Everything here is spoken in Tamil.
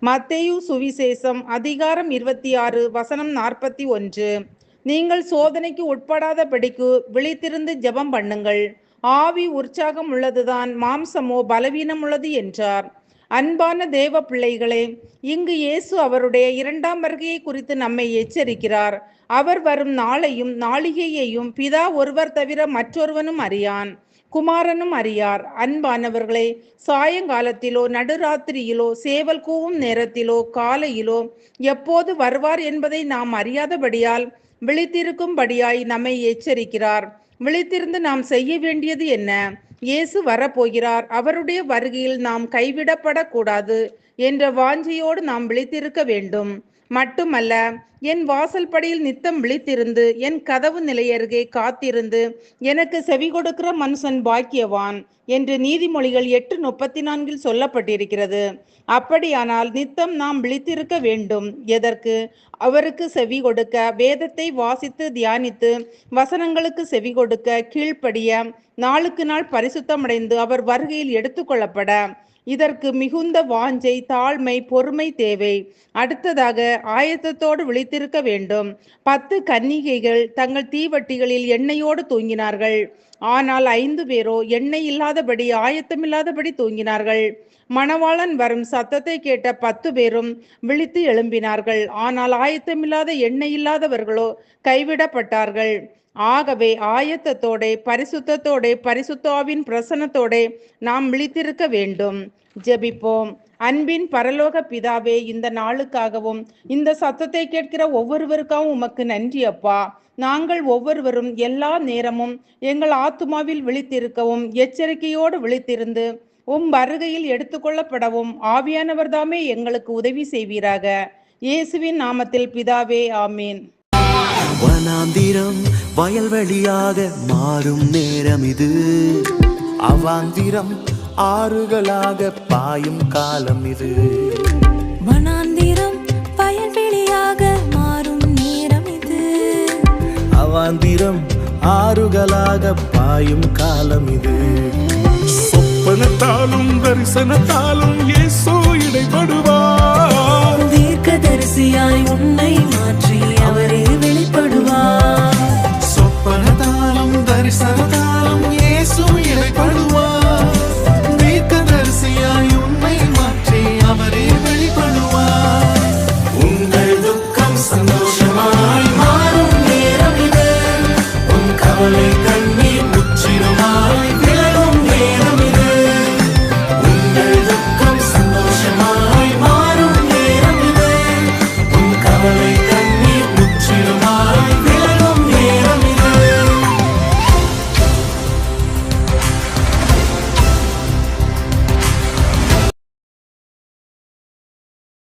மத்தேயு சுவிசேஷம் அதிகாரம் 26 வசனம் 41. நீங்கள் சோதனைக்கு உட்படாதபடிக்கு விழித்திருந்து ஜெபம் பண்ணுங்கள். ஆவி உற்சாகம் உள்ளதுதான், மாம்சமோ பலவீனம் உள்ளது என்றார். அன்பான தேவ பிள்ளைகளே, இங்கு இயேசு அவருடைய 2ஆம் வருகையை குறித்து நம்மை எச்சரிக்கிறார். அவர் வரும் நாளையும் நாளிகையையும் பிதா ஒருவர் தவிர மற்றொருவனும் அறியான், குமாரனும் அறியார். அன்பானவர்களே, சாயங்காலத்திலோ நடுராத்திரியிலோ சேவல் கூவும் நேரத்திலோ காலையிலோ எப்போது வருவார் என்பதை நாம் அறியாதபடியால் விழித்திருக்கும்படியாய் நம்மை எச்சரிக்கிறார். விழித்திருந்து நாம் செய்ய வேண்டியது என்ன? இயேசு வரப்போகிறார், அவருடைய வருகையில் நாம் கைவிடப்படக்கூடாது என்ற வாஞ்சையோடு நாம் விழித்திருக்க வேண்டும். மட்டுமல்ல, என் வாசல் படியில் நித்தம் விழித்திருந்து என் கதவு நிலையருகே காத்திருந்து எனக்கு செவி கொடுக்கிற மனுஷன் பாக்கியவான் என்று நீதிமொழிகள் 8:34 சொல்லப்பட்டிருக்கிறது. அப்படியானால் நித்தம் நாம் விழித்திருக்க வேண்டும். எதற்கு? அவருக்கு செவி கொடுக்க, வேதத்தை வாசித்து தியானித்து வசனங்களுக்கு செவி கொடுக்க, கீழ்ப்படிய, நாளுக்கு நாள் பரிசுத்தமடைந்து அவர் வருகையில் எடுத்துக்கொள்ளப்பட. இதற்கு மிகுந்த வாஞ்சை, தாழ்மை, பொறுமை தேவை. அடுத்ததாக ஆயத்தத்தோடு விழித்திருக்க வேண்டும். 10 கன்னிகைகள் தங்கள் தீவட்டிகளில் எண்ணெயோடு தூங்கினார்கள். ஆனால் 5 பேரோ எண்ணெய் இல்லாதபடி ஆயத்தமில்லாதபடி தூங்கினார்கள். மணவாளன் வரும் சத்தத்தை கேட்ட 10 பேரும் விழித்து எழும்பினார்கள். ஆனால் ஆயத்தமில்லாத எண்ணெய் இல்லாதவர்களோ கைவிடப்பட்டார்கள். ஆகவே ஆயத்தத்தோட, பரிசுத்தத்தோட, பரிசுத்தாவின் பிரசன்னத்தோட நாம் விழித்திருக்க வேண்டும். ஜெபிப்போம். அன்பின் பரலோக பிதாவே, இந்த நாளுக்காகவும் இந்த சத்தத்தை கேட்கிற ஒவ்வொருவருக்காகவும் உமக்கு நன்றி அப்பா. நாங்கள் ஒவ்வொருவரும் எல்லா நேரமும் எங்கள் ஆத்துமாவில் விழித்திருக்கவும், எச்சரிக்கையோடு விழித்திருந்து வருகையில் எடுத்துக்கொள்ளப்படவும் ஆவியானவர் தாமே எங்களுக்கு உதவி செய்வீராக. இயேசுவின் நாமத்தில் பிதாவே, ஆமீன். வனாந்திரம் வயல்வெளியாக மாறும் நேரம் இது, அவாந்திரம் ஆறுகளாக பாயும் காலம் இது. வனாந்திரம் வயல்வெளியாக மாறும் நேரம் இது, அவாந்திரம் ஆறுகளாக பாயும் காலம் இது. சொப்பனத்தாலும் தரிசனத்தாலும் இயேசு இடைப்படுவார்.